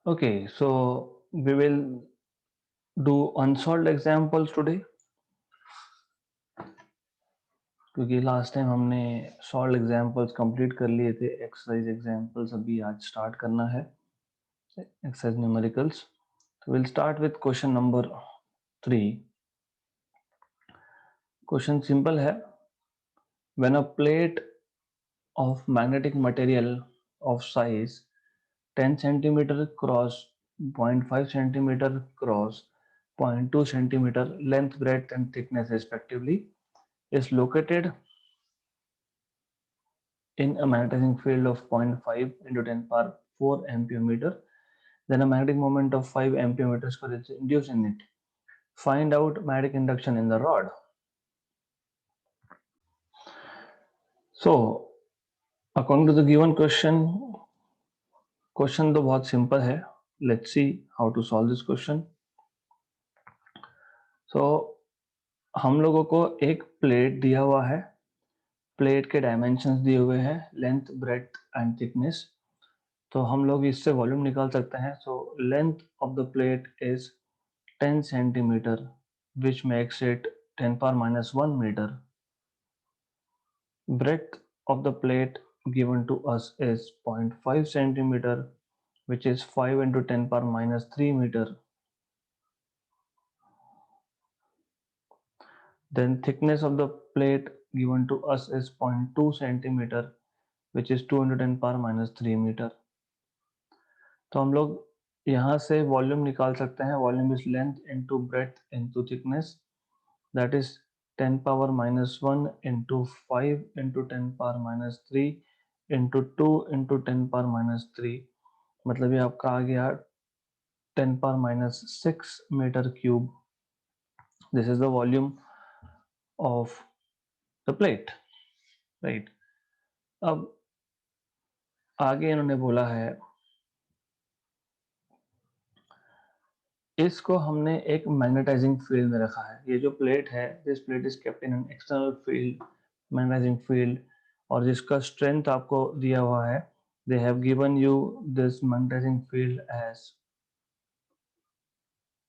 Okay, so we will do unsolved examples today क्योंकि last time हमने solve examples complete कर लिए थे. एक्सरसाइज एग्जांपल्स अभी आज स्टार्ट करना है, एक्सरसाइज न्यूमेरिकल्स. तो will start with question number 3. Question simple है. When a plate of magnetic material of size 10 centimeter cross 0.5 centimeter cross 0.2 centimeter length, breadth and thickness respectively is located in a magnetizing field of 0.5 into 10 power 4 ampere meter, then a magnetic moment of 5 ampere meter square is induced in it. Find out magnetic induction in the rod. So according to the given question तो बहुत simple है. Let's see how to solve this question. So हम लोगों को एक plate दिया हुआ है. प्लेट के डायमेंशंस दिए हुए हैं, लेंथ, ब्रेड्थ एंड थिकनेस. तो हम लोग इससे वॉल्यूम निकाल सकते हैं. So length of the plate is 10 centimetre which makes it 10 power minus 1 metre. Breadth of the plate given to us is 0.5 centimeter which is 5 into 10 power minus 3 meter. Then thickness of the plate given to us is 0.2 centimeter which is 210 power minus 3 meter. तो हम लोग यहाँ से volume निकाल सकते हैं. Volume is length into breadth into thickness, that is 10 power minus 1 into 5 into 10 power minus 3 into 2 into 10 power minus 3. मतलब ये आपका आ गया 10 power minus 6 metre cube. This is the volume of the plate, right. अब आगे इन्होंने बोला है, इसको हमने एक मैग्नेटाइजिंग फील्ड में रखा है. ये जो प्लेट है, this plate is kept in an external field, magnetising field, और जिसका स्ट्रेंथ आपको दिया हुआ है. They have given you this magnetising field as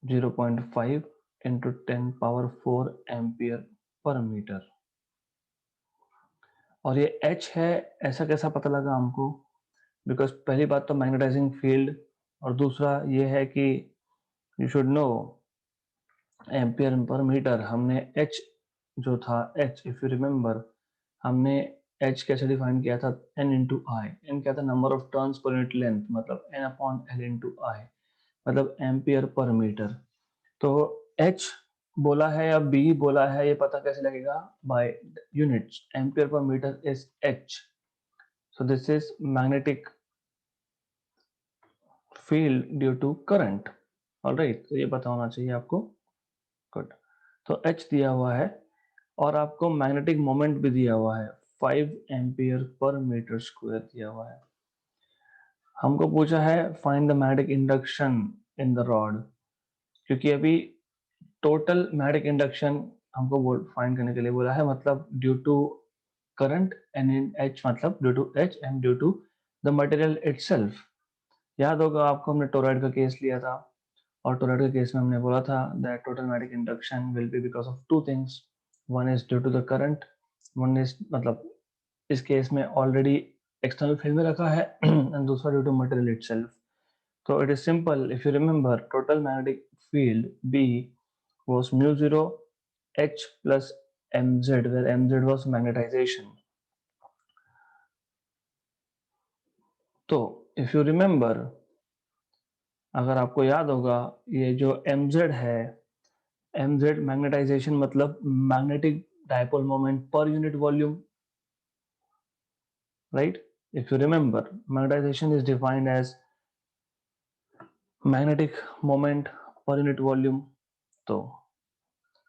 0.5 into 10 power 4 ampere per metre. और ये H है. ऐसा कैसा पता लगा हमको? बिकॉज पहली बात तो मैग्नेटाइजिंग फील्ड, और दूसरा ये है कि you should know ampere per metre. हमने H जो था, H इफ यू रिमेंबर, हमने H कैसे डिफाइन किया था? N इंटू आई. N क्या था? Number of turns per unit length, मतलब N अपॉन L इंटू आई, मतलब एम्पियर पर मीटर. तो H बोला है या B बोला है, ये पता कैसे लगेगा? By units. Ampere per metre is H. So this is magnetic field due to current. Alright, तो ये पता होना चाहिए आपको. गुड. तो H दिया हुआ है और आपको मैग्नेटिक मोमेंट भी दिया हुआ है, 5 एम्पियर पर मीटर स्क्वायर दिया हुआ है. हमको पूछा है find the magnetic induction in the rod, क्योंकि अभी टोटल मैग्नेटिक इंडक्शन हमको फाइंड करने के लिए बोला है, मतलब due to current and in H, मतलब due to H and due to the material itself. याद होगा आपको, हमने टोरॉइड का केस लिया था, और टोरॉइड के केस में हमने बोला था that total magnetic induction will be because of two things. One is due to the current, one is, मतलब इस केस में ऑलरेडी एक्सटर्नल फील्ड में रखा है, एंड दूसरा ड्यू टू मटेरियल इटसेल्फ. तो it is simple. If you remember, total magnetic field B was mu 0 H plus mz, where mz was magnetization. तो if you remember, अगर आपको याद होगा, ये जो mz है, mz मैग्नेटाइजेशन मतलब magnetic dipole moment per unit volume, right. If you remember, magnetisation is defined as magnetic moment per unit volume. तो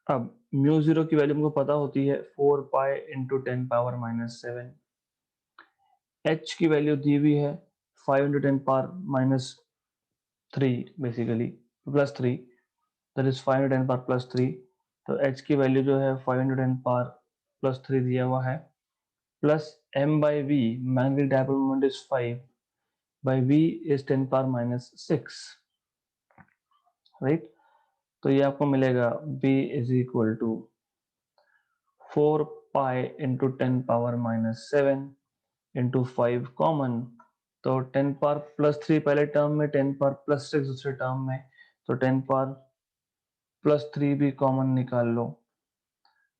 अब म्यू जीरो की वैल्यू हमको पता होती है 4 पाई इंटू 10 पावर माइनस 7. H की वैल्यू दी हुई है 5 into 10 power minus 3, basically plus 3, that is 5 into 10 power plus 3. तो H की वैल्यू जो है 5 इंटू 10 पावर प्लस 3 दिया हुआ है, plus m by v, magnetic dipole moment is 5, by V is 10 power minus 6, right. तो ये आपको मिलेगा B is equal to 4 pi into 10 power minus 7 into 5 common, तो 10 पावर प्लस 3 पहले टर्म में, 10 पावर प्लस 6 दूसरे टर्म में, तो 10 पावर प्लस 3 भी कॉमन निकाल लो,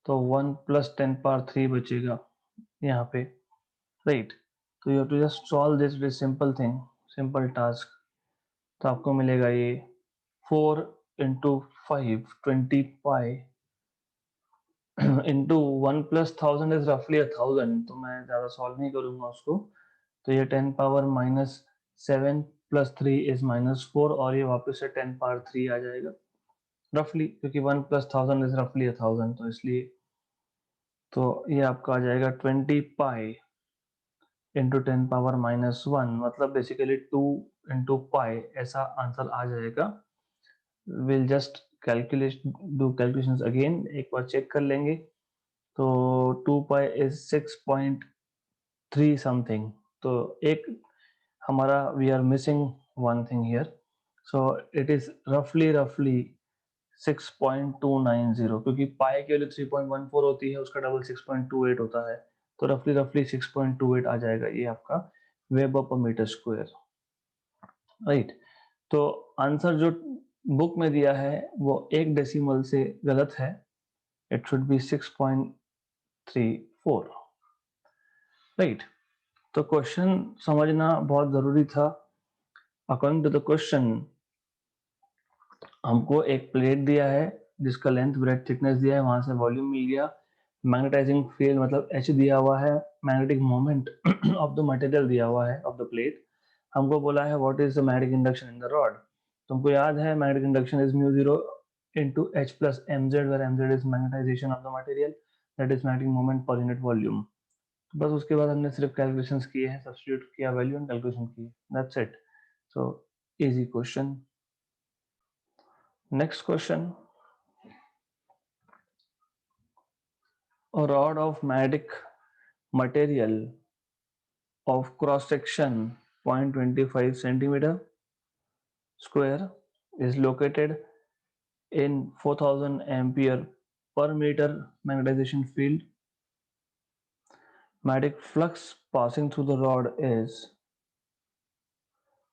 तो 1 प्लस 10 पावर 3 बचेगा यहाँ पे, राइट। तो you have to just solve this simple thing, simple task. तो आपको मिलेगा ये 4 into 5 20 pi into 1 plus 1000 is रफली 1000, तो मैं ज़्यादा सॉल्व नहीं करूँगा उसको। तो ये 10 power minus 7 plus 3 is minus 4, और ये वापस से 10 पावर 3 आ जाएगा रफली, क्योंकि 1 प्लस 1000 इज रफली 1000, तो इसलिए तो ये आपका आ जाएगा 20 पाई इंटू 10 पावर माइनस 1, मतलब बेसिकली 2 इंटू पाई, ऐसा आंसर आ जाएगा। Will just calculate do calculations again, एक बार चेक कर लेंगे। तो 2 पाई इज 6.3 समथिंग, तो एक हमारा we are missing one thing here, so it is रफली 6.290, क्योंकि पाई के लिए 3.14 होती है, उसका डबल 6.28 होता है, तो रफली 6.28 आ जाएगा ये आपका weber per metre square, right. तो आंसर जो बुक में दिया है वो एक डेसिमल से गलत है, इट शुड बी 6.34, राइट। तो क्वेश्चन समझना बहुत जरूरी था। अकॉर्डिंग टू द क्वेश्चन हमको एक प्लेट दिया है जिसका लेंथ ब्रेथ थिकनेस दिया है, वहां से वॉल्यूम मिल गया, मैग्नेटाइजिंग फील्ड मतलब H दिया हुआ है, magnetic moment of the material दिया हुआ है ऑफ द प्लेट। हमको बोला है what is the magnetic induction in the rod. तुमको याद है magnetic induction is mu 0 into H plus mz, where mz is magnetization of the material, that is magnetic moment per unit volume। बस उसके बाद हमने सिर्फ कैलकुलेशंस किए हैं, सब्स्टिट्यूट किया वैल्यू एंड कैलकुलेशन की, that's it. So easy question. Next question, a rod of magnetic material of cross section 0.25 centimeter square is located in 4000 ampere per meter magnetization field. Magnetic flux passing through the rod is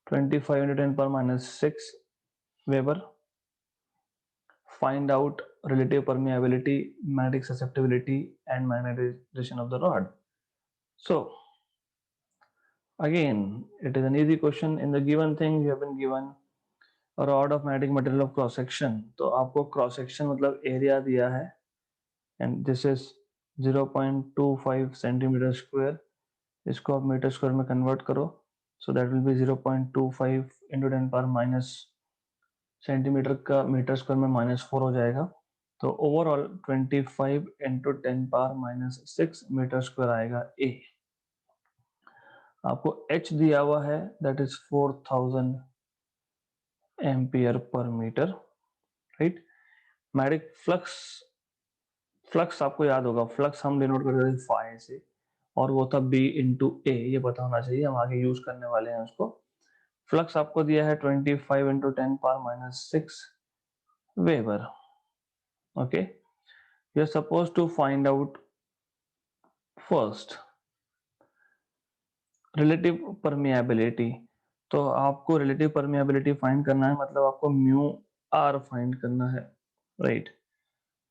25 into 10 power minus 6 Weber. Find out relative permeability, magnetic susceptibility and magnetization of the rod. So again, it is an easy question. In the given thing, you have been given a rod of magnetic material of cross section. तो आपको cross section मतलब area दिया है, and this is 0.25 centimetre square. इसको आप metre square में convert करो, so that will be 0.25 into 10 power minus centimetre का मीटर स्क्वायर में -4 हो जाएगा, तो overall 25 into 10 power minus 6 metre square आएगा ए। आपको H दिया हुआ है, that is 4000 ampere per metre, right. Magnetic flux आपको याद होगा, फ्लक्स हम डिनोट करते थे फाई से, और वो था B इंटू ए, ये पता होना चाहिए, हम आगे यूज करने वाले हैं उसको। फ्लक्स आपको दिया है 25 into 10 power minus 6 weber, okay. You are suppose to find out first relative permeability. तो आपको रिलेटिव परमिएबिलिटी फाइंड करना है, मतलब आपको म्यू आर फाइंड करना है, राइट।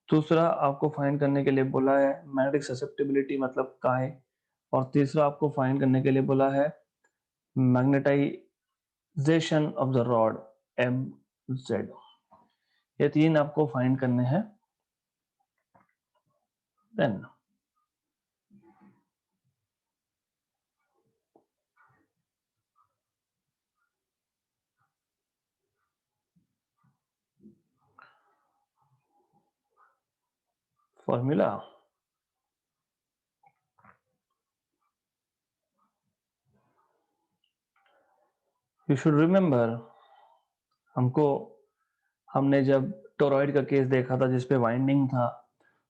दूसरा आपको फाइंड करने के लिए बोला है मैग्नेटिक ससेप्टिबिलिटी मतलब काय, और तीसरा आपको फाइंड करने के लिए बोला है magnetisation of the rod M Z. ये तीन आपको फाइंड करने हैं। Then formula, you should remember, हमने जब टोरॉइड का केस देखा था जिसपे वाइंडिंग था,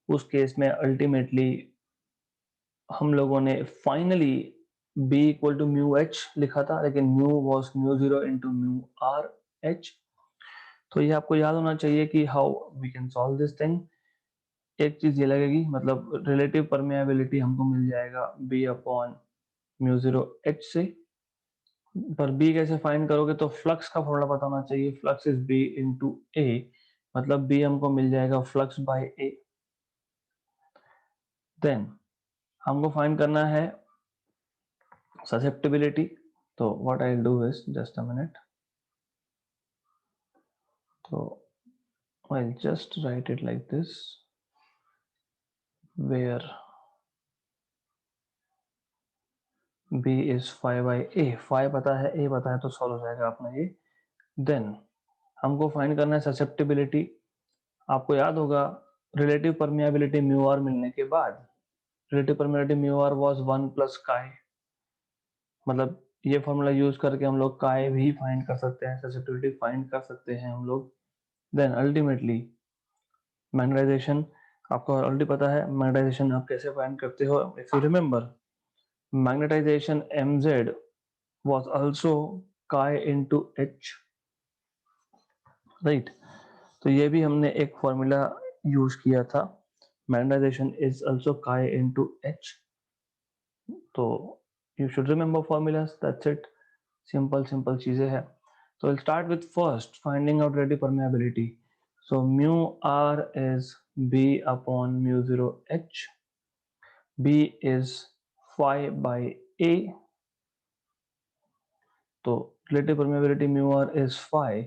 उस केस में अल्टीमेटली हम लोगों ने finally B equal to mu H लिखा था, लेकिन mu was mu zero into mu R H. तो ये आपको याद होना चाहिए कि how we can solve this thing. एक चीज ये लगेगी, मतलब रिलेटिव परमेबिलिटी हमको मिल जाएगा B upon mu zero H से, पर B कैसे फाइंड करोगे, तो फ्लक्स का फॉर्मूला पता होना चाहिए, फ्लक्स इज B इंटू ए, मतलब B हमको मिल जाएगा फ्लक्स बाय ए। देन हमको फाइंड करना है ससेप्टिबिलिटी। तो what I do is just a minute, तो I'll just write it like this, where B is 5 by A, 5 पता है, A पता है, तो सॉल्व हो जाएगा अपना ये। देन हमको फाइंड करना है ससेप्टिबिलिटी। आपको याद होगा रिलेटिव परमिएबिलिटी म्यू आर मिलने के बाद relative permeability mu R was 1 plus chi, मतलब ये फॉर्मूला यूज करके हम लोग काय भी फाइंड कर सकते हैं, ससेप्टिबिलिटी फाइंड कर सकते हैं हम लोग। देन अल्टीमेटली मैग्नेटाइजेशन, आपको ऑलरेडी पता है मैग्नेटाइजेशन आप कैसे फाइंड करते हो। If you remember, magnetisation mz was also chi into h, right. तो ये भी हमने एक फॉर्मूला यूज किया था, magnetisation is also chi into h। तो you should remember formulas, that's it, simple चीजें हैं। तो will start with first finding out relative permeability. So mu R is b upon mu zero h, b is 5 by a, तो relative permeability mu r is 5,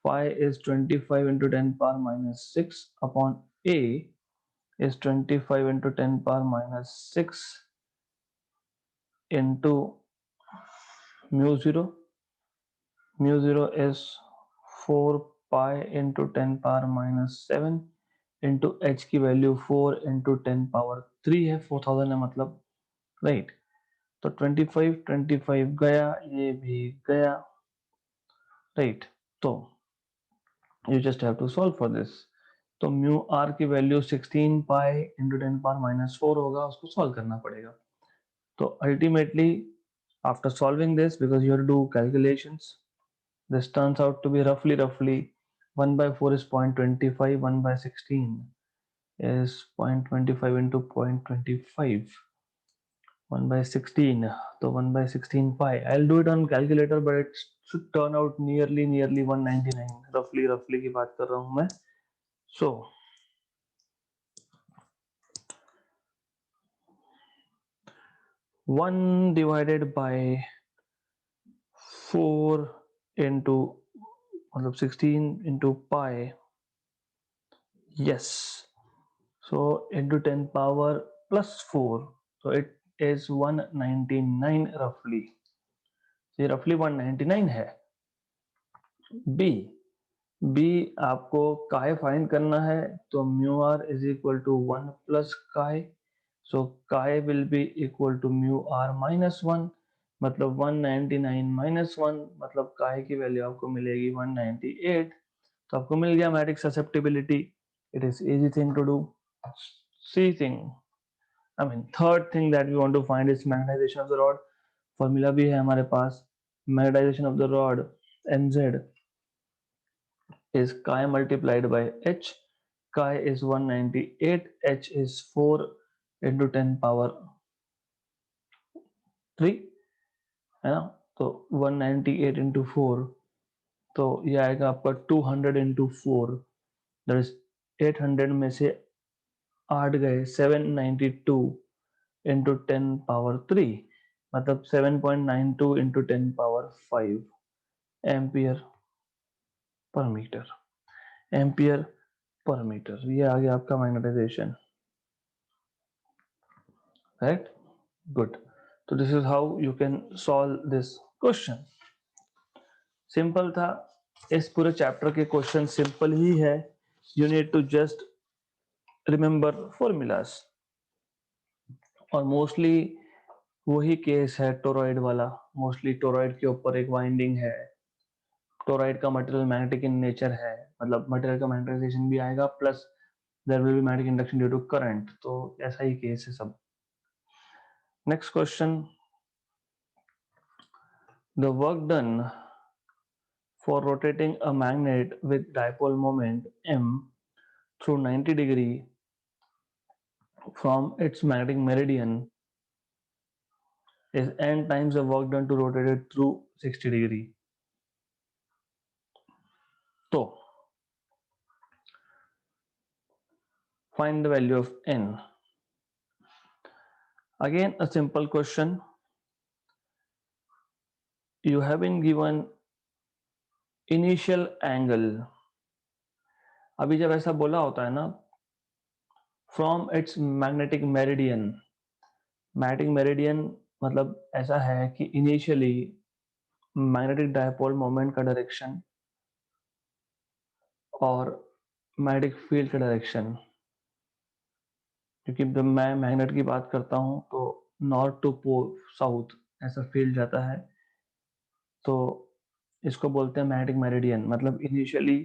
5 is 25 into 10 power minus 6 upon a is 25 into 10 power minus 6 into mu 0 is 4 pi into 10 power minus 7 into h की value 4 into 10 power 3 है, 4000 है मतलब, right. तो 25 गया, ये भी गया, राइट। तो you just have to solve for this। तो म्यू आर की value 16 pi into 10 power minus 4 होगा, उसको सॉल्व करना पड़ेगा। तो ultimately after solving this, because you have to do calculations, this turns out to be roughly 1 by 4 is 0.25, 1 by 16 is 0.25 into 0.25, 1 by 16, तो 1 by 16 pi, I'll do it on calculator but it should turn out nearly 199, roughly की बात कर रहा हूं मैं। So 1 divided by 4 into मतलब 16 into pi, yes, so into 10 power plus 4, so it is 199 roughly, ये roughly 199 है। b b आपको काय फाइंड करना है, तो mu R is equal to 1 plus chi, so chi will be equal to mu R minus 1, मतलब 199 minus 1, मतलब काय की वैल्यू आपको मिलेगी 198। तो आपको मिल गया मैट्रिक susceptibility. It is easy thing to do. C thing, I mean third thing that we want to find is magnetisation of the rod. Formula भी है हमारे पास, magnetisation of the rod mz is chi multiplied by h, chi is 198, h is 4 into 10 power 3, है ना। तो 198 into 4, तो ये आएगा आपका 200 into 4, दैट इज 800 में से 8 गए, 792 into 10 power 3, मतलब 7.92 into 10 power 5 ampere per metre, ampere per metre. ये आ गया आपका मैग्नेटाइजेशन, राइट, गुड। तो this is how you can solve this question. Simple था, इस पूरे चैप्टर के क्वेश्चन सिंपल ही है, you need to just remember formulas, और मोस्टली वही केस है टोरॉइड वाला। मोस्टली टोरॉइड के ऊपर एक वाइंडिंग है, टोरॉइड का मटेरियल मैग्नेटिक इन नेचर है, मतलब मटेरियल का मैग्नेटाइजेशन भी आएगा, plus there will be magnetic induction due to current, तो ऐसा ही केस है सब। Next question, The work done for rotating a magnet with dipole moment m through 90 degree from its magnetic meridian is n times the work done to rotate it through 60 degree. So find the value of n. Again a simple question. You have been given initial angle. अभी जब ऐसा बोला होता है ना, from its magnetic meridian, magnetic meridian मतलब ऐसा है कि इनिशियली मैग्नेटिक डायपोल मोमेंट का डायरेक्शन और मैग्नेटिक फील्ड का डायरेक्शन, क्योंकि जब मैं मैग्नेट की बात करता हूं तो नॉर्थ टू पोल साउथ ऐसा फील्ड जाता है, तो इसको बोलते हैं मैग्नेटिक मेरिडियन. मतलब initially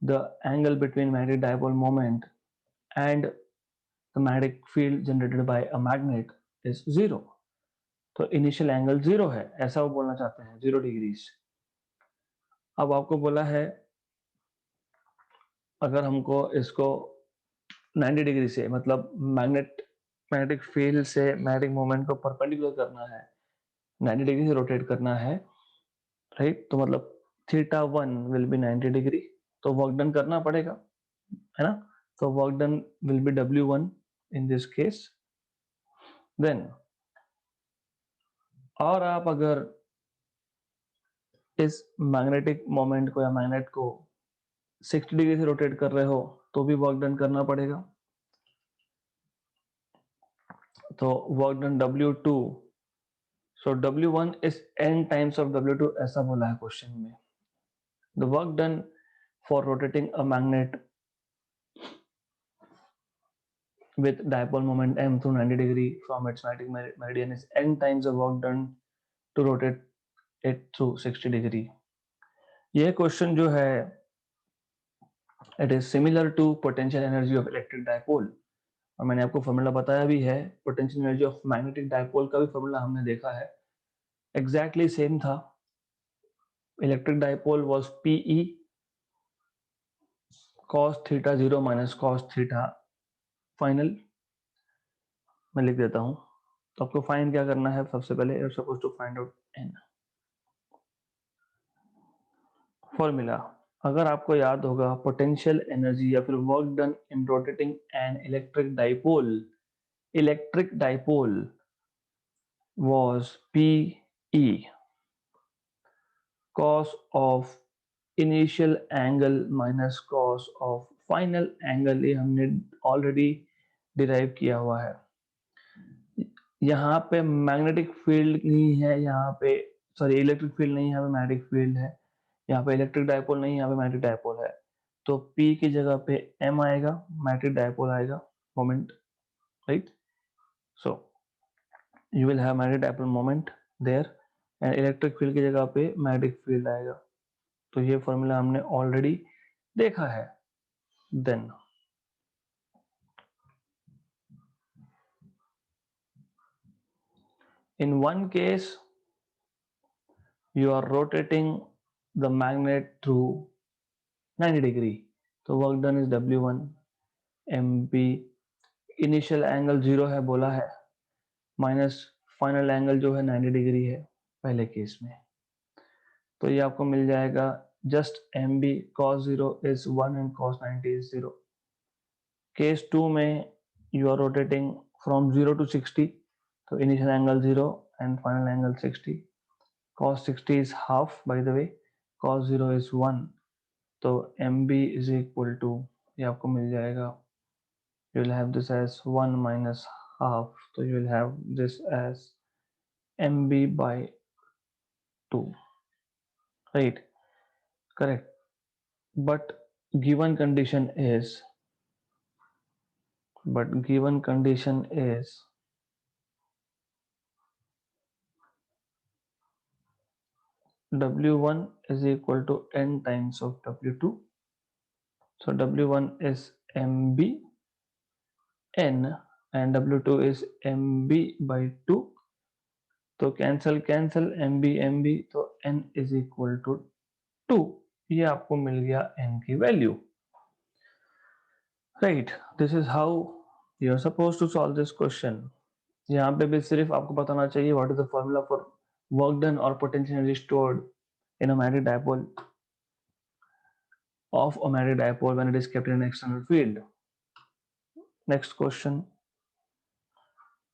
the angle between magnetic dipole moment and the magnetic field generated by a magnet is zero. तो इनिशियल एंगल जीरो है, ऐसा वो बोलना चाहते हैं, 0 डिग्रीज. अब आपको बोला है अगर हमको इसको 90 डिग्री से मतलब मैग्नेटिक फील्ड से मैग्नेटिक मोमेंट को परपेंडिकुलर करना है, 90 डिग्री से रोटेट करना है, राइट, तो मतलब θ1 विल बी 90 डिग्री. तो वर्क डन करना पड़ेगा, है ना. तो work done will be W1 in this case. Then और आप अगर इस मैग्नेटिक मोमेंट को या मैग्नेट को 60 डिग्री से रोटेट कर रहे हो तो भी वर्क डन करना पड़ेगा. तो work done W2, so W1 is n times of W2 ऐसा बोला है क्वेश्चन में. The work done for rotating a magnet with dipole moment m through 90 degree from its magnetic meridian is n times the work done to rotate it through 60 degree. यह क्वेश्चन जो है it is similar to potential energy of electric dipole. और मैंने आपको formula बताया भी है, potential energy of magnetic dipole का भी फॉर्मूला हमने देखा है, एग्जैक्टली सेम था. Electric dipole was PE cos theta 0 minus cos theta final. मैं लिख देता हूं. तो आपको फाइंड क्या करना है, सबसे पहले you are suppose to find out n. Formula अगर आपको याद होगा, पोटेंशियल एनर्जी या फिर work done in rotating an electric dipole was PE cos of initial angle minus cos of final angle. ये हमने ऑलरेडी डिराइव किया हुआ है. यहाँ पे मैग्नेटिक फील्ड नहीं है, यहाँ पे सॉरी इलेक्ट्रिक फील्ड नहीं है, यहाँ पे मैग्नेटिक फील्ड है. यहाँ पे इलेक्ट्रिक डायपोल नहीं है, यहाँ पे मैग्नेटिक डायपोल है. तो P की जगह पे M आएगा, मैग्नेटिक डायपोल आएगा moment, right. So you will have magnetic dipole moment there and electric field की जगह पे मैग्नेटिक फील्ड आएगा. तो ये फॉर्मूला हमने ऑलरेडी देखा है. Then in one case you are rotating the magnet through 90 degree, तो work done is W1 MP. Initial angle 0 है बोला है, माइनस फाइनल एंगल जो है 90 डिग्री है पहले केस में. तो ये आपको मिल जाएगा just MB cos 0 is 1 and cos 90 is 0. Case 2 में you are rotating from 0 to 60, तो initial angle 0 and final angle 60. cos 60 is half by the way, cos 0 is 1. तो MB is equal to, ये आपको मिल जाएगा, you will have this as 1 minus half, so you will have this as MB by 2, right, correct. But given condition is W1 is equal to n times of W2. So W1 is MB n and W2 is MB by 2. तो cancel cancel, M B, तो n is equal to 2। ये आपको मिल गया n की value. Right, this is how you are suppose to solve this question. यहाँ पे भी सिर्फ आपको बताना चाहिए what is the formula for work done और potential energy stored in a magnetic dipole of a magnetic dipole when it is kept in an external field। Next question.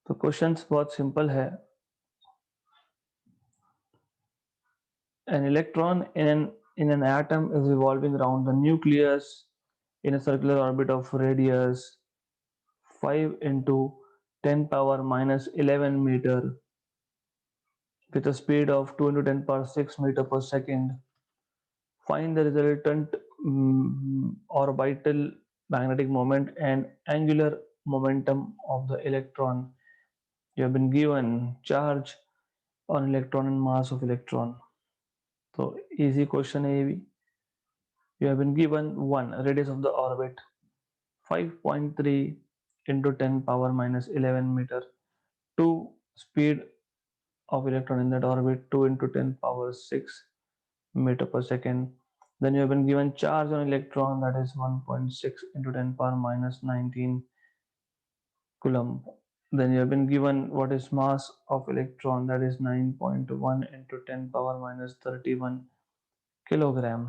तो question बहुत सिंपल है। An electron in an atom is revolving around the nucleus in a circular orbit of radius 5 into 10 power minus 11 meter with a speed of 2 into 10 power 6 meter per second. Find the resultant orbital magnetic moment and angular momentum of the electron। You have been given charge on electron and mass of electron। तो easy question है ये भी। You have been given 1 radius of the orbit 5.3 into 10 power minus 11 meter, 2 speed of electron in that orbit 2 into 10 power 6 meter per second। Then you have been given charge on electron, that is 1.6 into 10 power minus 19 coulomb। Then you have been given what is mass of electron, that is 9.1 into 10 power minus 31 kilogram।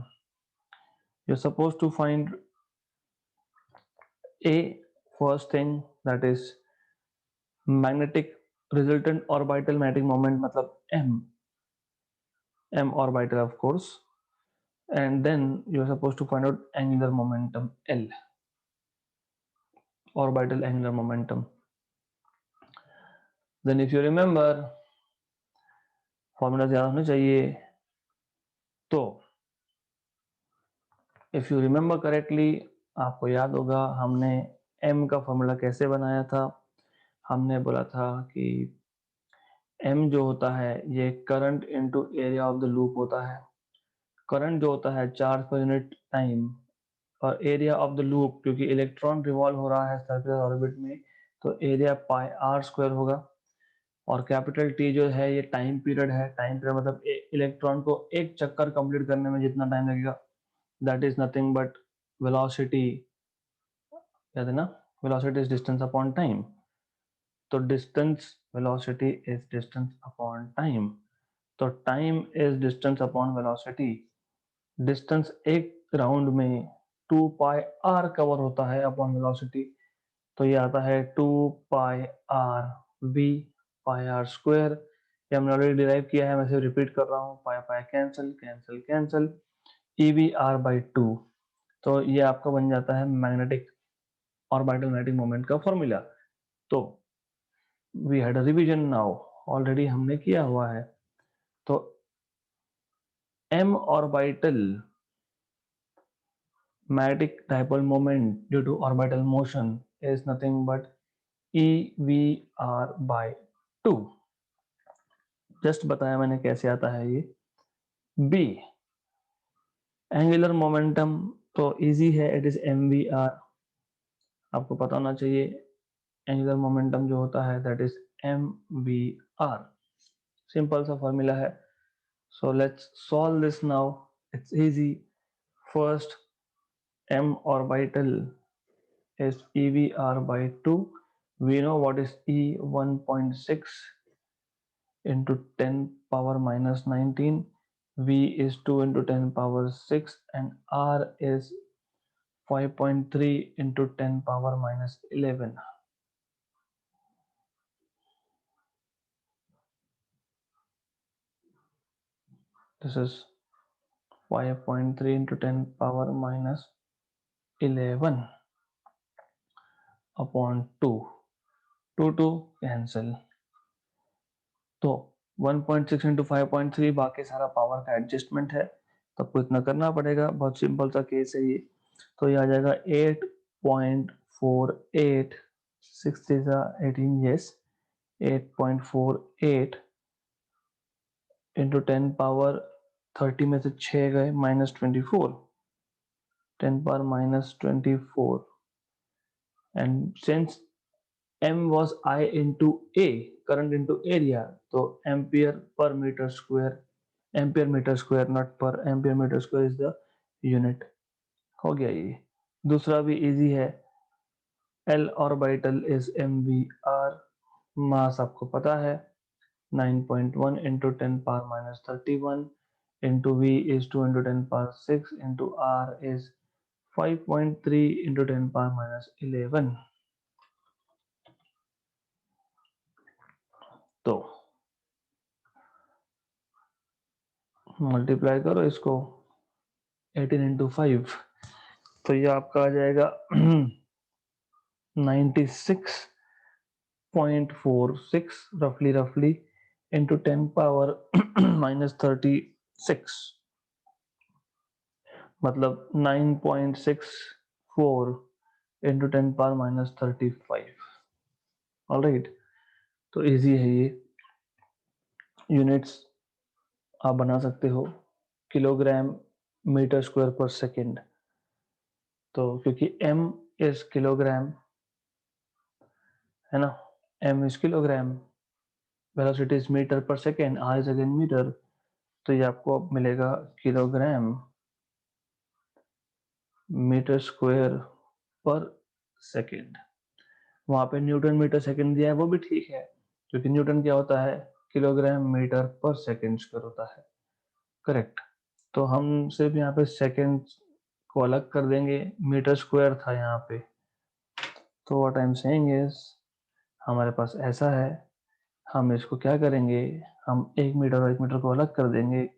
You're supposed to find a first thing, that is magnetic resultant orbital magnetic moment, मतलब m orbital of course, and then you're supposed to find out angular momentum L, orbital angular momentum। Then if you remember, formula याद होने चाहिए। तो if you remember correctly, आपको याद होगा हमने m का फॉर्मूला कैसे बनाया था। हमने बोला था कि m जो होता है ये current into area of the loop होता है। करंट जो होता है चार्ज पर यूनिट टाइम, और एरिया ऑफ द लूप क्योंकि इलेक्ट्रॉन रिवॉल्व हो रहा है सर्कुलर ऑर्बिट में, तो एरिया पाई आर स्क्वायर होगा। और कैपिटल टी जो है ये टाइम पीरियड है। टाइम पीरियड मतलब इलेक्ट्रॉन को एक चक्कर कंप्लीट करने में जितना टाइम लगेगा, that is nothing but velocity. याद है ना, velocity is distance upon time. तो distance, velocity is distance upon time. तो time is distance upon velocity. Distance एक राउंड में 2 पाई आर कवर होता है अपॉन वेलोसिटी। तो ये आता है 2 pi R V pi R square. ये हमने ऑलरेडी डिराइव किया है, मैं सिर्फ रिपीट कर रहा हूँ। Pi pi cancel cancel cancel, E V R by 2। तो ये आपका बन जाता है मैग्नेटिक ऑर्बिटल मैग्नेटिक मोमेंट का फॉर्मूला। तो we had a revision now, already हमने किया हुआ है। तो m orbital magnetic dipole moment due to orbital motion is nothing but EVR by 2। Just बताया मैंने कैसे आता है ये। B एंगुलर मोमेंटम तो इजी है, इट इज MVR। आपको पता होना चाहिए एंगुलर मोमेंटम जो होता है दैट इज MVR। सिंपल सा फॉर्मूला है। So let's solve this now, it's easy. First m orbital is EVR by 2। We know what is E, 1.6 into 10 power minus 19, V is 2 into 10 power 6, and R is 5.3 into 10 power minus 11। This is 5.3 into 10 power minus 11 upon 2। 2 cancel। तो 1.6 into 5.3 बाकी सारा power का adjustment है, तो आपको इतना करना पड़ेगा। बहुत सिंपल सा केस है ये। तो ये आ जाएगा 8.48, 6 18, यस 8.48 इंटू 10 पावर 30 में से 6 गए minus 24, 10 power minus 24। And since m was I into a, current into area, तो ampere per metre square, ampere metre square not per, ampere metre square is the unit. हो गया ये। दूसरा भी easy है, L orbital is mvr, mass आपको पता है 9.1 into 10 power minus 31 into v is 2 into 10 power 6 into r is 5.3 into 10 power minus 11। तो मल्टीप्लाई करो इसको 18 into 5, तो ये आपका आ जाएगा 96.46 रफली into 10 power minus 36, मतलब 9.64 into 10 power minus 35। ऑलराइट, तो इजी है ये। यूनिट्स आप बना सकते हो kilogram metre square per second, तो क्योंकि m इज किलोग्राम है ना, m is kilogram, velocity is metre per second, r is again metre, तो ये आपको अब मिलेगा kilogram metre square per second. वहां पे न्यूटन मीटर सेकेंड दिया है, वो भी ठीक है, क्योंकि न्यूटन क्या होता है, kilogram metre per second square होता है। करेक्ट, तो हम सिर्फ यहाँ पे सेकेंड को अलग कर देंगे, मीटर स्क्वायर था यहाँ पे, तो what I am saying is हमारे पास ऐसा है, हम इसको क्या करेंगे, हम 1 मीटर और 1 मीटर को अलग कर देंगे।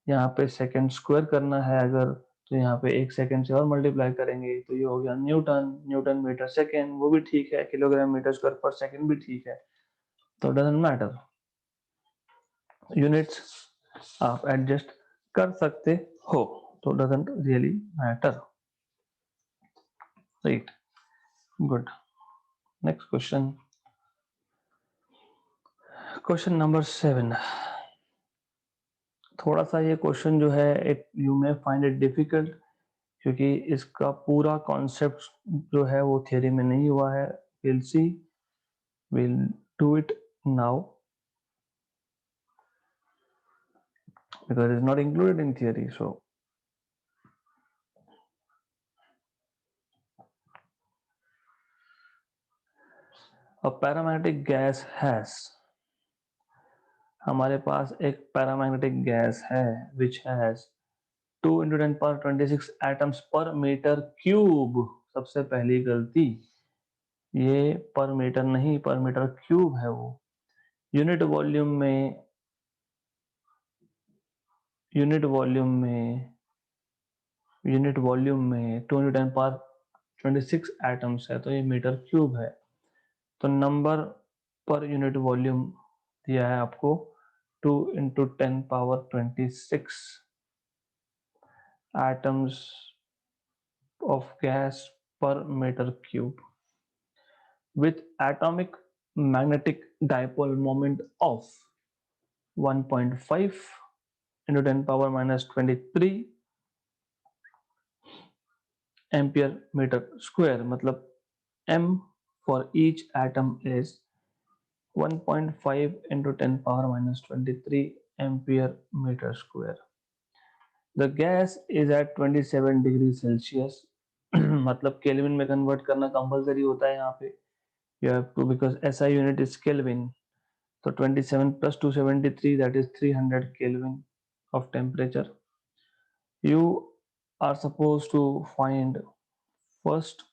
यहाँ पे सेकेंड स्क्वायर करना है अगर, तो यहाँ पे 1 सेकेंड से और मल्टीप्लाई करेंगे, तो ये हो गया न्यूटन, न्यूटन मीटर सेकेंड वो भी ठीक है, kilogram metre square per second भी ठीक है, तो डजंट मैटर, यूनिट्स आप एडजस्ट कर सकते हो, तो doesn't really matter. Right, good. Next question, question number 7। थोड़ा सा ये क्वेश्चन जो है it you may find it difficult, क्योंकि इसका पूरा कॉन्सेप्ट जो है वो थियरी में नहीं हुआ है। Will see, will do it now because it's not included in theory. So a paramagnetic gas has, हमारे पास एक पैरामैग्नेटिक गैस है which has 2 into 10 power 26 atoms per meter cube। सबसे पहली गलती, ये पर मीटर नहीं, पर मीटर क्यूब है वो। यूनिट वॉल्यूम में, यूनिट वॉल्यूम में, यूनिट वॉल्यूम में 2 into 10 power 26 एटम्स है, तो ये मीटर क्यूब है। तो नंबर पर यूनिट वॉल्यूम दिया है आपको 2 into 10 power 26 atoms of gas per meter cube with atomic magnetic dipole moment of 1.5 into 10 power minus 23 ampere metre square, मतलब m for each atom is 1.5 into 10 power minus 23 ampere meter square. The gas is at 27 degree Celsius मतलब kelvin में convert करना compulsory होता है यहाँ पे, you have to, because SI unit is Kelvin, तो 27 plus 273 that is 300 Kelvin of temperature. You are supposed to find first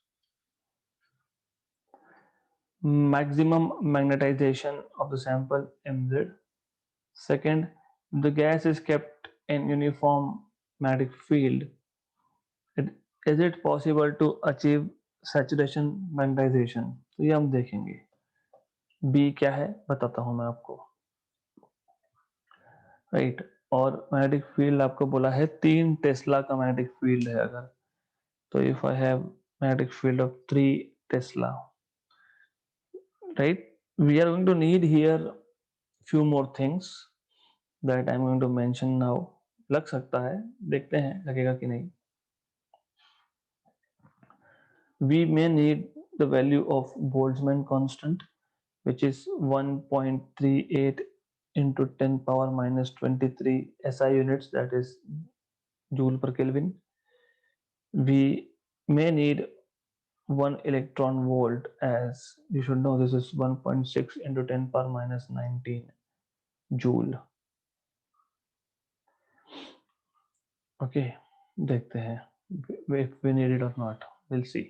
maximum magnetization of the sample mz, second the gas is kept in uniform magnetic field, is it possible to achieve saturation magnetization, तो ये हम देखेंगे। B क्या है बताता हूं मैं आपको, राइट। और मैग्नेटिक फील्ड आपको बोला है 3 टेस्ला का मैग्नेटिक फील्ड है अगर, तो if I have magnetic field of 3 tesla, right, we are going to need here few more things that I'm going to mention now। लग सकता है, देखते हैं लगेगा कि नहीं। We may need the value of Boltzmann constant, which is 1.38 into 10 power minus 23 SI units, that is joule per Kelvin. We may need 1 electron volt, as you should know this is 1.6 into 10 power minus 19 joule. Okay, देखते हैं if we need it or not, we'll see.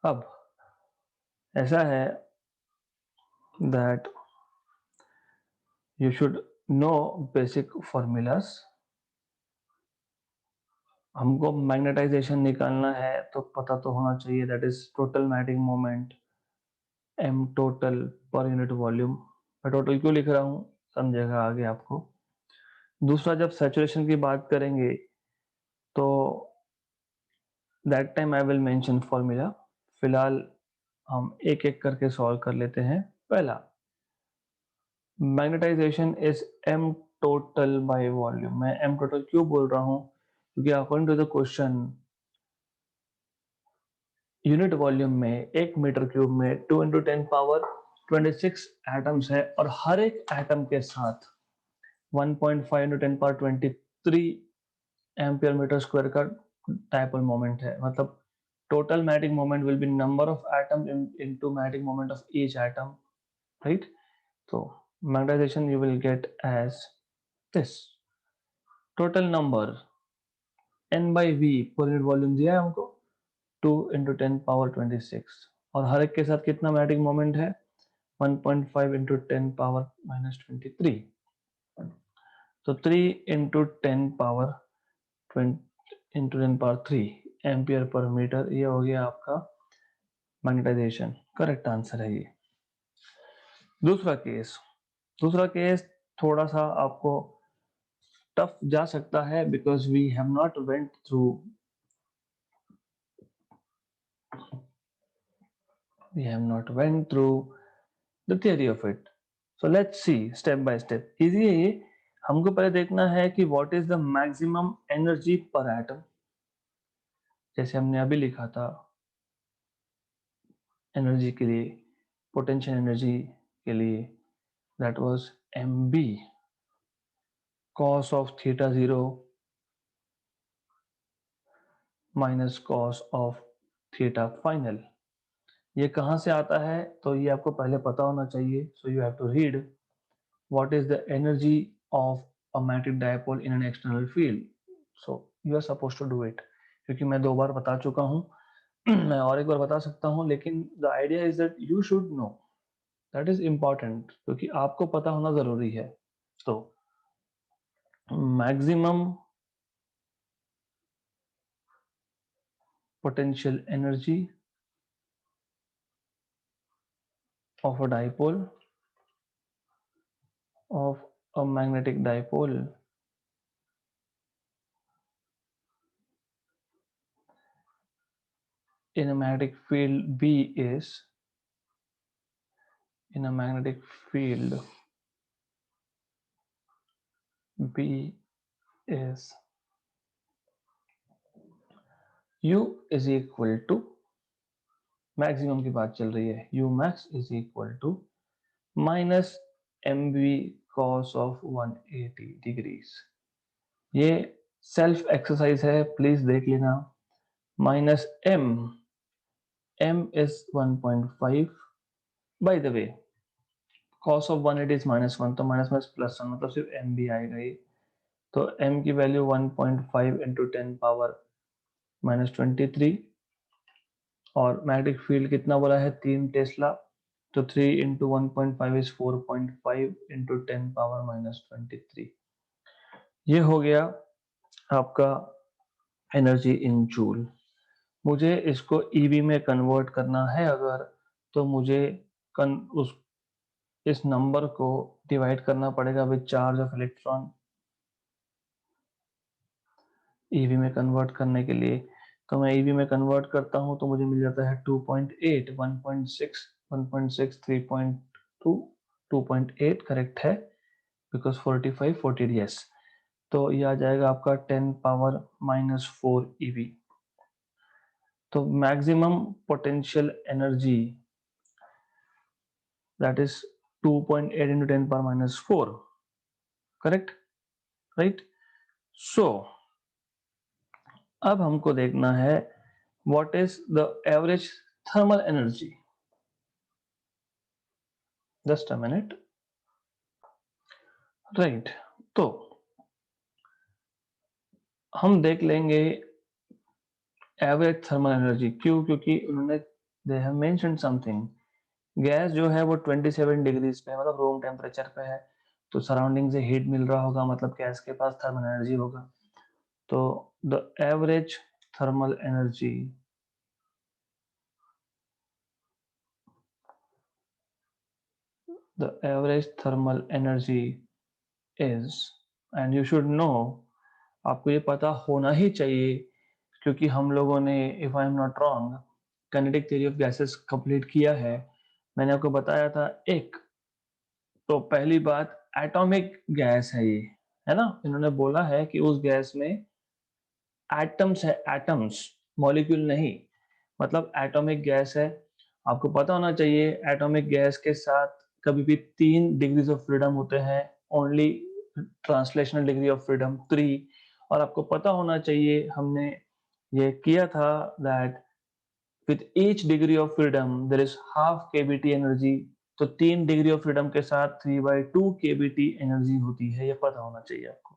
अब ऐसा है that you should know basic formulas. हमको magnetisation निकालना है तो पता तो होना चाहिए, that is total magnetic moment m total पर यूनिट वॉल्यूम. मैं टोटल क्यों लिख रहा हूँ समझेगा आगे आपको. दूसरा, जब सैचुरेशन की बात करेंगे तो that time I will mention formula. फिलहाल हम एक एक करके सॉल्व कर लेते हैं. पहला, magnetization is m total by volume. मैं m टोटल क्यों बोल रहा हूँ, क्योंकि according to the question unit volume में 1 मीटर क्यूब में 2 इंटू 10 पावर 26 एटम्स है, और हर एक एटम के साथ 1.5 into 10 power 23 ampere metre square का डायपोल मोमेंट है. मतलब total magnetic moment will be number of atom into magnetic moment of each atom, right. तो magnetisation you will get as this, total number n by v पर unit volume दिया है हमको 2 into 10 power 26, और हर एक के साथ कितना मैग्नेटिक मोमेंट है 1.5 इंटू 10 पावर माइनस 23. तो 3 into 10 power 3 ampere per metre, ये हो गया आपका मैग्नेटाइजेशन. करेक्ट आंसर है ये. दूसरा केस थोड़ा सा आपको टफ जा सकता है, because we have not went through the theory of it. So let's see step by step. Easy है ये. हमको पहले देखना है कि what is the maximum energy per atom. जैसे हमने अभी लिखा था एनर्जी के लिए, पोटेंशियल एनर्जी के लिए, that was mb cos of theta 0 minus cos of theta final. ये कहाँ से आता है तो ये आपको पहले पता होना चाहिए. So you have to read what is the energy of a magnetic dipole in an external field. So you are supposed to do it. क्योंकि मैं 2 बार बता चुका हूँ, मैं और एक बार बता सकता हूँ, लेकिन the idea is that you should know. That is important, क्योंकि आपको पता होना जरूरी है. तो maximum potential energy of a dipole, of a magnetic dipole, in a magnetic field B is, in a magnetic field B is U is equal to, maximum की बात चल रही है, U max is equal to minus mv cos of 180 degrees. ये self exercise है, please देख लेना. Minus m is 1.5. By the way cos of 180 is -1, तो माइनस माइनस प्लस 1, मतलब सिर्फ m भी आएगा ये. तो m की वैल्यू 1.5 इंटू 10 पावर माइनस 23, और मैग्नेटिक फील्ड कितना बोला है 3 टेस्ला. तो 3 into 1.5 is 4.5 into 10 power minus 23. ये हो गया आपका एनर्जी इन जूल. मुझे इसको ईवी में कन्वर्ट करना है अगर, तो मुझे इस नंबर को डिवाइड करना पड़ेगा with charge of electron. EV में कन्वर्ट करने के लिए तो मैं ईवी में कन्वर्ट करता हूं तो मुझे मिल जाता है 2.8, 1.6, 1.6, 3.2, 2.8 करेक्ट है, बिकॉज 45, 40 यस. तो ये आ जाएगा आपका 10⁻⁻4 eV। तो maximum potential energy that is 2.8 into 10⁻⁻4, correct, right. So अब हमको देखना है what is the average thermal energy. Just a minute, right. तो हम देख लेंगे एवरेज थर्मल एनर्जी। क्यों? क्योंकि उन्होंने they have mentioned something. Gas जो है वो 27 डिग्रीज पे, मतलब रूम टेम्परेचर पे है, तो सराउंडिंग से हीट मिल रहा होगा, मतलब गैस के पास थर्मल एनर्जी होगा। तो the average thermal energy is, and you should know, आपको ये पता होना ही चाहिए, क्योंकि हम लोगों ने, if I am not wrong, kinetic theory of gases complete किया है। मैंने आपको बताया था एक, तो पहली बात एटॉमिक गैस है ये, है ना। इन्होंने बोला है कि उस गैस में एटम्स है, एटम्स, मॉलिक्यूल नहीं, मतलब एटॉमिक गैस है। आपको पता होना चाहिए एटॉमिक गैस के साथ कभी भी 3 डिग्रीज ऑफ फ्रीडम होते हैं, only translational degree of freedom 3। और आपको पता होना चाहिए, हमने ये किया था that with each degree of freedom there is half kBT energy. तो 3 डिग्री ऑफ फ्रीडम के साथ 3/2 केबीटी एनर्जी होती है, ये पता होना चाहिए आपको।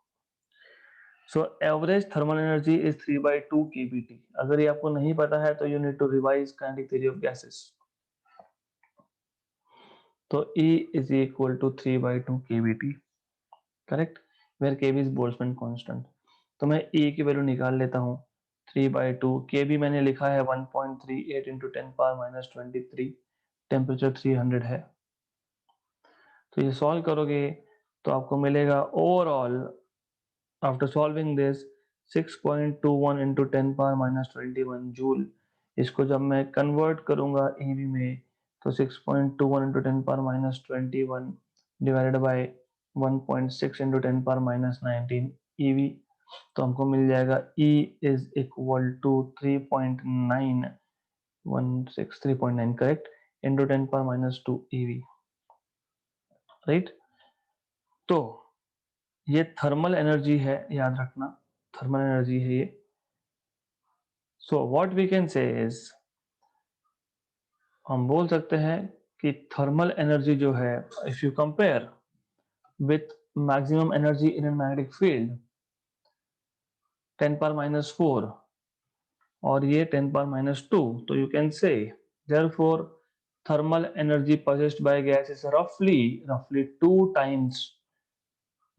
So average thermal energy is 3/2 kBT. अगर ये आपको नहीं पता है तो you need to revise kinetic theory of gases. तो E is equal to 3/2 kBT, correct, where kB is Boltzmann constant. तो मैं E की वैल्यू निकाल लेता हूँ। 3/2 kB मैंने लिखा है 1.38 into 10⁻⁻23, टेम्परेचर 300 है। तो ये सॉल्व करोगे तो आपको मिलेगा overall, after solving this, 6.21 into 10⁻⁻21 joule. इसको जब मैं कन्वर्ट करूंगा ईवी में, तो 6.21 into 10⁻⁻21 divided by 1.6 into 10⁻⁻19 eV. तो हमको मिल जाएगा E is equal to 3.916, correct, into 10⁻⁻2 eV, right. तो ये थर्मल एनर्जी है, याद रखना, थर्मल एनर्जी है ये। So what we can say is, हम बोल सकते हैं कि थर्मल एनर्जी जो है, if you compare with maximum energy in an magnetic field 10⁻⁻4 और ये 10⁻⁻2, तो you can say therefore thermal energy possessed by gas is roughly 2 times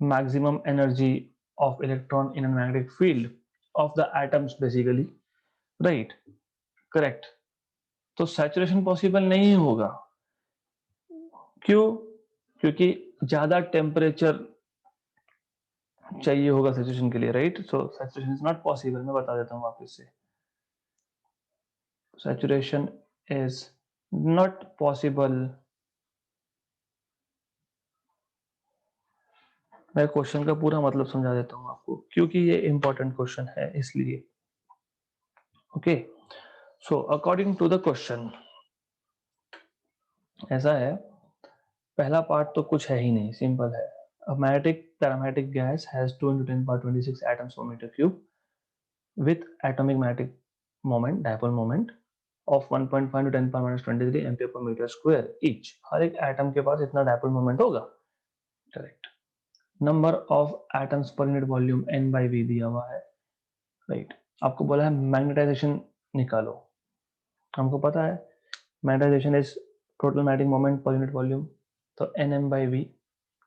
maximum energy of electron in a magnetic field of the atoms basically, right, correct। तो saturation possible नहीं होगा। क्यों? क्योंकि ज्यादा temperature चाहिए होगा सैचुरेशन के लिए, right. So saturation is not possible. मैं बता देता हूँ वापस से, सैचुरेशन इज नॉट पॉसिबल। मैं क्वेश्चन का पूरा मतलब समझा देता हूँ आपको, क्योंकि ये इंपॉर्टेंट क्वेश्चन है इसलिए। Okay, so according to the question ऐसा है, पहला पार्ट तो कुछ है ही नहीं, सिंपल है। A magnetic paramagnetic gas has 2 into 10⁻26 atoms per meter cube with atomic magnetic moment, dipole moment of 1.5 to 10⁻⁻23 ampere per meter square each। हर एक atom के पास इतना डायपोल मोमेंट होगा, करेक्ट। नंबर ऑफ एटम्स पर unit volume n/v दिया हुआ है, right. आपको बोला है मैग्नेटाइजेशन निकालो, हमको पता है magnetization is total magnetic moment per unit volume, तो nm/v,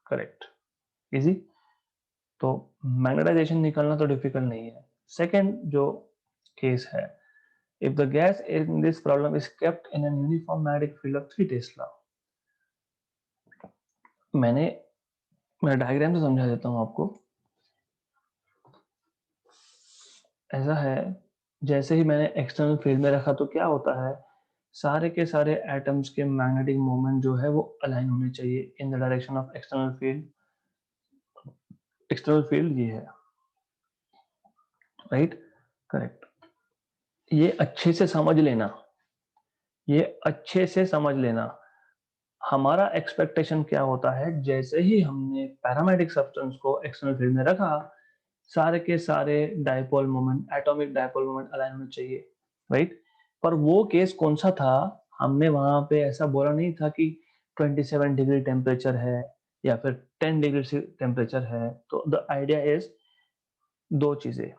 करेक्ट, इजी। तो मैग्नेटाइजेशन निकालना तो डिफिकल्ट नहीं है। सेकेंड जो केस है, if the gas in this problem is kept in N uniform magnetic field of 3 Tesla. मैं डायग्राम से समझा देता हूं आपको। ऐसा है, जैसे ही मैंने एक्सटर्नल फील्ड में रखा तो क्या होता है, सारे के सारे एटम्स के मैग्नेटिक मोमेंट जो है वो अलाइन होने चाहिए in the direction of external field. External field ये है, राइट, करेक्ट। ये अच्छे से समझ लेना, ये अच्छे से समझ लेना। हमारा एक्सपेक्टेशन क्या होता है, जैसे ही हमने पैरामेटिक सब्सटेंस को एक्सटर्नल फील्ड में रखा, सारे के सारे dipole moment, atomic dipole moment align होने चाहिए, राइट? पर वो केस कौन सा था? हमने वहां पे ऐसा बोला नहीं था कि 27 डिग्री टेम्परेचर है या फिर 10 डिग्री टेम्परेचर है। तो द आइडिया इज दो चीजें,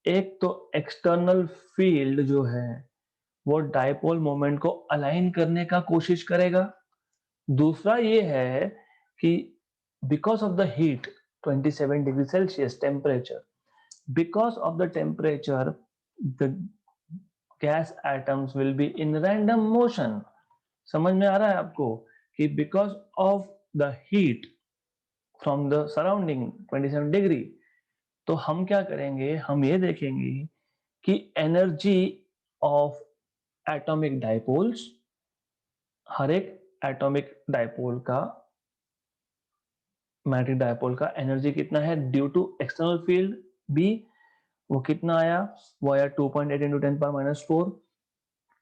एक तो एक्सटर्नल फील्ड जो है वो डायपोल मोमेंट को अलाइन करने का कोशिश करेगा। दूसरा ये है कि because of the heat, 27 degree Celsius temperature, because of the temperature, the gas atoms will be in random motion। समझ में आ रहा है आपको कि because of the heat from the surrounding 27 degree, तो हम क्या करेंगे, हम ये देखेंगे कि एनर्जी ऑफ एटॉमिक डायपोल्स, हर एक एटॉमिक डायपोल का, मैग्नेटिक डायपोल का एनर्जी कितना है due to external field B, वो कितना आया, वो आया 2.8 इंटू 10 पावर माइनस 4।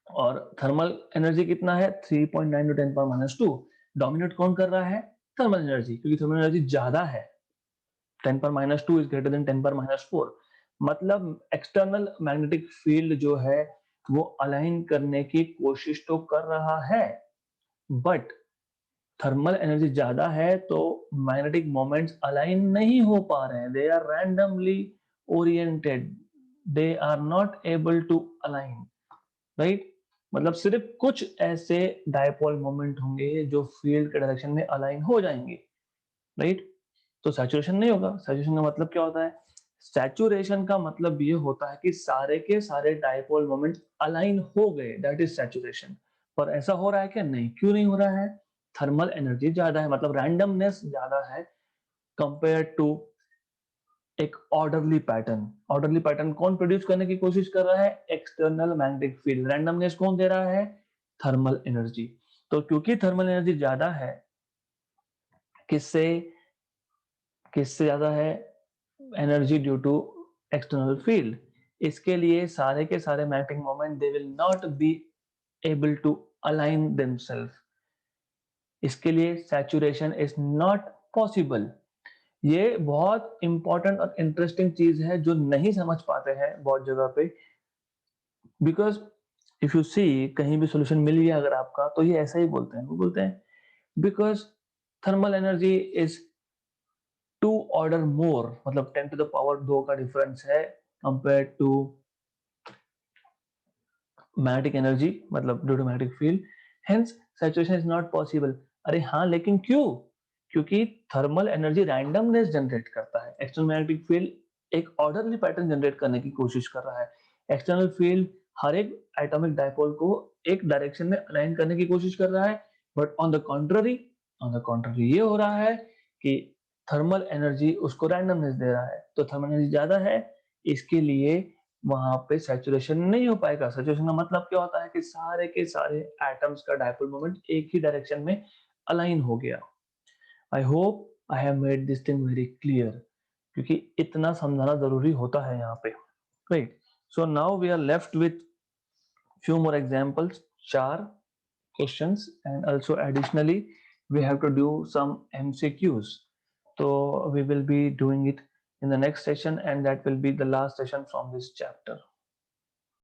और थर्मल एनर्जी कितना है 3.9 इंटू 10 पावर माइनस 2। डोमिनेट कौन कर रहा है? थर्मल एनर्जी, क्योंकि थर्मल एनर्जी ज्यादा है। 10 power minus 2 is greater than 10 power minus 4। मतलब एक्सटर्नल मैग्नेटिक फील्ड जो है वो अलाइन करने की कोशिश तो कर रहा है, बट थर्मल एनर्जी ज्यादा है तो मैग्नेटिक मोमेंट्स अलाइन नहीं हो पा रहे हैं, they are randomly oriented, they are not able to align, right? मतलब सिर्फ कुछ ऐसे डायपोल मोमेंट होंगे जो फील्ड के डायरेक्शन में अलाइन हो जाएंगे, राइट? तो सैचुरेशन नहीं होगा। सैचुरेशन का मतलब क्या होता है? सैचुरेशन का मतलब ये होता है कि सारे के सारे डायपोल मोमेंट अलाइन हो गए, दैट इज सैचुरेशन। पर ऐसा हो रहा है क्या? नहीं। क्यों नहीं हो रहा है? थर्मल एनर्जी ज्यादा है, मतलब रैंडमनेस ज्यादा है कंपेयर टू एक ऑर्डरली पैटर्न। ऑर्डरली पैटर्न कौन प्रोड्यूस करने की कोशिश कर रहा है? External magnetic field. रैंडमनेस कौन दे रहा है? Thermal energy. तो क्योंकि थर्मल एनर्जी ज्यादा है, किससे किससे ज्यादा है? Energy due to external field. इसके लिए सारे के सारे magnetic moment they will not be able to align themself. इसके लिए सैचुरेशन इज नॉट पॉसिबल। ये बहुत इंपॉर्टेंट और इंटरेस्टिंग चीज है जो नहीं समझ पाते हैं बहुत जगह पे। बिकॉज इफ यू सी, कहीं भी सोल्यूशन मिल गया अगर आपका, तो ये ऐसा ही बोलते हैं, वो बोलते हैं because thermal energy is 2 order more, मतलब 10 टू द पावर 2 का डिफरेंस है कंपेयर टू मैग्नेटिक एनर्जी, मतलब due to magnetic field, hence saturation is not possible. अरे हाँ, लेकिन क्यों? क्योंकि थर्मल एनर्जी रैंडमनेस जनरेट करता है, एक्सटर्नल मैग्नेटिक फील्ड एक ऑर्डरली पैटर्न जनरेट करने की कोशिश कर रहा है। एक्सटर्नल फील्ड हर एक एटॉमिक डायपोल को एक डायरेक्शन में अलाइन करने की कोशिश कर रहा है, बट ऑन द कॉन्ट्ररी ये हो रहा है कि थर्मल एनर्जी उसको रैंडमनेस दे रहा है, तो थर्मल एनर्जी ज्यादा है, इसके लिए वहां पे सैचुरेशन नहीं हो पाएगा। सैचुरेशन का मतलब क्या होता है कि सारे के सारे एटम्स का डायपोल मोमेंट एक ही डायरेक्शन में अलाइन हो गया। I hope I have made this thing very clear, क्योंकि इतना समझाना जरूरी होता है यहाँ पे, right? So now we are left with few more examples, 4 questions, and also additionally we have to do some MCQs. So we will be doing it in the next session, and that will be the last session from this chapter.